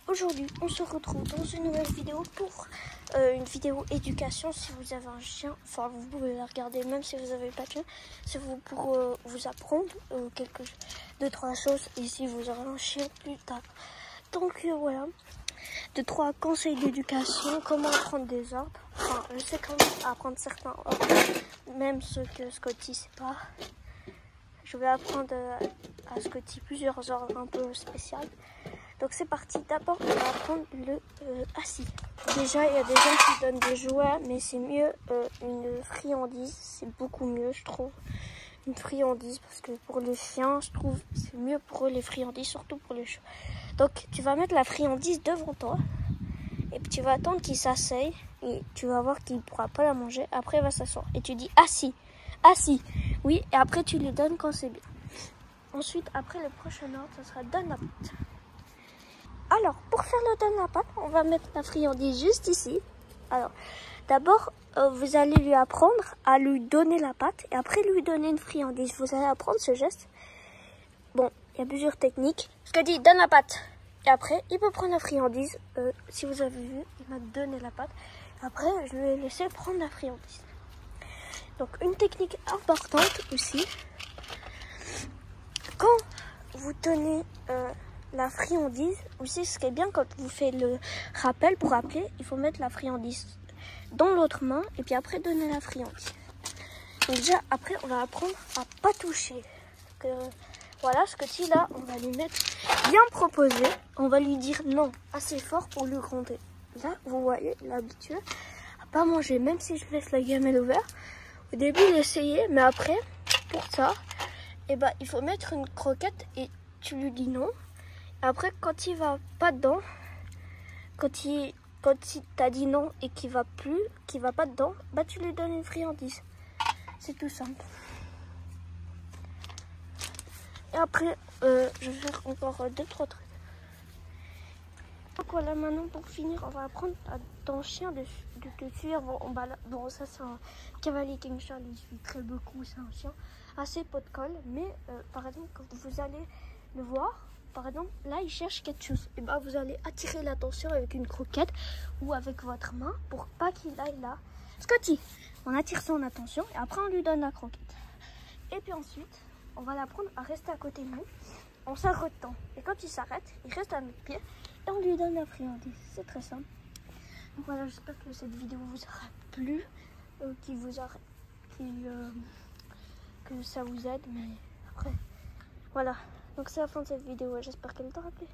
Aujourd'hui, on se retrouve dans une nouvelle vidéo pour une vidéo éducation. Si vous avez un chien, enfin vous pouvez la regarder même si vous n'avez pas de chien. C'est pour vous apprendre deux, trois choses et si vous aurez un chien plus tard. Donc voilà, 2-3 conseils d'éducation, comment apprendre des ordres. Enfin, je sais comment apprendre certains ordres, même ceux que Scotty ne sait pas. Je vais apprendre à Scotty plusieurs ordres un peu spéciaux. Donc c'est parti, d'abord on va apprendre le assis. Déjà il y a des gens qui donnent des jouets, mais c'est mieux une friandise, c'est beaucoup mieux je trouve. Une friandise parce que pour les chiens je trouve c'est mieux pour eux les friandises, surtout pour les chats. Donc tu vas mettre la friandise devant toi et puis tu vas attendre qu'il s'asseye et tu vas voir qu'il ne pourra pas la manger. Après il va s'asseoir et tu dis assis, assis, oui, et après tu lui donnes quand c'est bien. Ensuite après le prochain ordre ça sera donne la patte. Alors, pour faire le donne la patte, on va mettre la friandise juste ici. Alors, d'abord, vous allez lui apprendre à lui donner la patte et après lui donner une friandise. Vous allez apprendre ce geste. Bon, il y a plusieurs techniques. Scotty, donne la patte. Et après, il peut prendre la friandise. Si vous avez vu, il m'a donné la patte. Après, je lui ai laissé prendre la friandise. Donc, une technique importante aussi. Quand vous tenez la friandise, aussi ce qui est bien quand vous faites le rappel pour appeler, il faut mettre la friandise dans l'autre main et puis après donner la friandise. Donc déjà après on va apprendre à pas toucher. Voilà, Scotty là on va lui mettre bien proposé, on va lui dire non assez fort pour lui gronder. Là vous voyez l'habitude à pas manger même si je laisse la gamelle ouverte. Au début il essayait mais après pour ça il faut mettre une croquette et tu lui dis non. Après, quand il va pas dedans, quand il t'a dit non et qu'il va pas dedans, tu lui donnes une friandise. C'est tout simple. Et après, je vais faire encore 2-3 trucs. Donc voilà, maintenant pour finir, on va apprendre à ton chien de te suivre. Bon, ça c'est un cavalier King Charles, il suit très beaucoup, c'est un chien assez pot de colle. Mais par exemple, quand vous allez le voir, par exemple, là, il cherche quelque chose. Et vous allez attirer l'attention avec une croquette ou avec votre main pour pas qu'il aille là. Scotty, on attire son attention et après on lui donne la croquette. Et puis ensuite, on va l'apprendre à rester à côté de nous. On s'arrête temps. Et quand il s'arrête, il reste à notre pied et on lui donne la friandise. C'est très simple. Donc voilà, j'espère que cette vidéo vous aura plu, que ça vous aide. Mais après, voilà. Donc c'est la fin de cette vidéo. J'espère qu'elle t'aura plu.